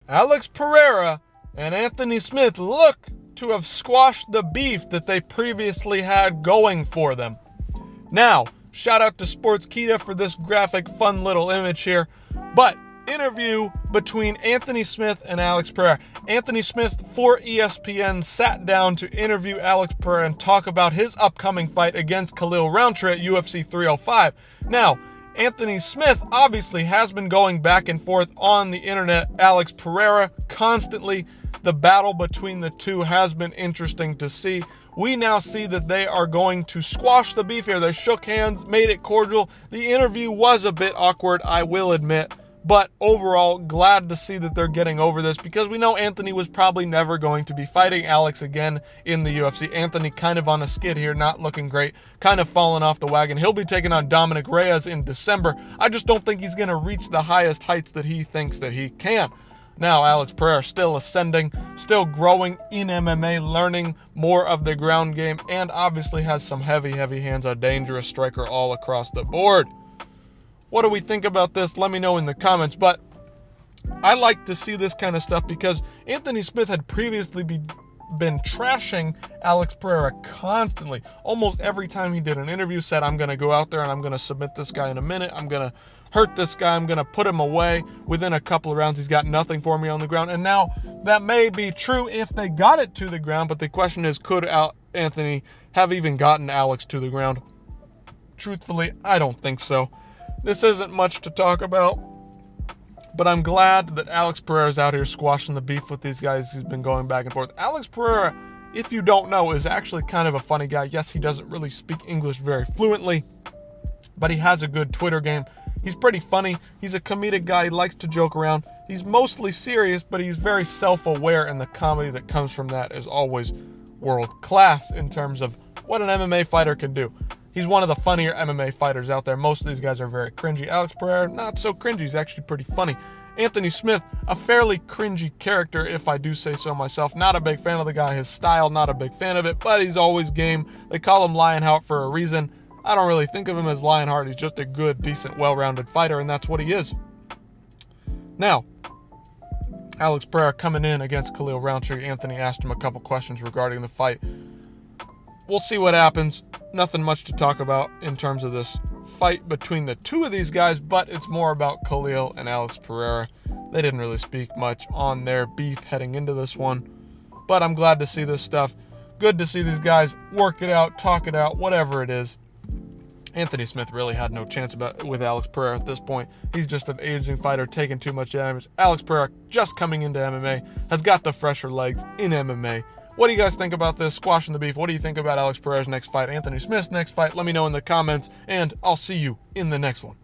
Alex Pereira and Anthony Smith look to have squashed the beef that they previously had going for them. Now, shout out to Sportskeeda for this graphic, fun little image here. But interview between Anthony Smith and Alex Pereira. Anthony Smith for ESPN sat down to interview Alex Pereira and talk about his upcoming fight against Khalil Rountree at UFC 305. Now, Anthony Smith obviously has been going back and forth on the internet. Alex Pereira constantly. The battle between the two has been interesting to see. We now see that they are going to squash the beef here. They shook hands, made it cordial. The interview was a bit awkward, I will admit. But overall, glad to see that they're getting over this because we know Anthony was probably never going to be fighting Alex again in the UFC. Anthony kind of on a skid here, not looking great, kind of falling off the wagon. He'll be taking on Dominic Reyes in December. I just don't think he's going to reach the highest heights that he thinks that he can. Now, Alex Pereira still ascending, still growing in MMA, learning more of the ground game, and obviously has some heavy hands, a dangerous striker all across the board. What do we think about this? Let me know in the comments. But I like to see this kind of stuff because Anthony Smith had previously been trashing Alex Pereira constantly. Almost every time he did an interview said, I'm going to go out there and I'm going to submit this guy in a minute. I'm going to hurt this guy. I'm going to put him away. Within a couple of rounds, he's got nothing for me on the ground. And now that may be true if they got it to the ground. But the question is, could Anthony have even gotten Alex to the ground? Truthfully, I don't think so. This isn't much to talk about, but I'm glad that Alex Pereira's out here squashing the beef with these guys. He's been going back and forth. Alex Pereira, if you don't know, is actually kind of a funny guy. Yes, he doesn't really speak English very fluently, but he has a good Twitter game. He's pretty funny. He's a comedic guy. He likes to joke around. He's mostly serious, but he's very self-aware, and the comedy that comes from that is always world class in terms of what an MMA fighter can do. He's one of the funnier MMA fighters out there. Most of these guys are very cringy. Alex Pereira, not so cringy. He's actually pretty funny. Anthony Smith, a fairly cringy character, if I do say so myself. Not a big fan of the guy. His style, not a big fan of it, but he's always game. They call him Lionheart for a reason. I don't really think of him as Lionheart. He's just a good, decent, well-rounded fighter, and that's what he is. Now, Alex Pereira coming in against Khalil Rountree. Anthony asked him a couple questions regarding the fight. We'll see what happens. Nothing much to talk about in terms of this fight between the two of these guys, but it's more about Khalil and Alex Pereira. They didn't really speak much on their beef heading into this one, but I'm glad to see this stuff. Good to see these guys work it out, talk it out, whatever it is. Anthony Smith really had no chance with Alex Pereira at this point. He's just an aging fighter taking too much damage. Alex Pereira, just coming into MMA, has got the fresher legs in MMA. What do you guys think about this? Squashing the beef. What do you think about Alex Pereira's next fight? Anthony Smith's next fight? Let me know in the comments, and I'll see you in the next one.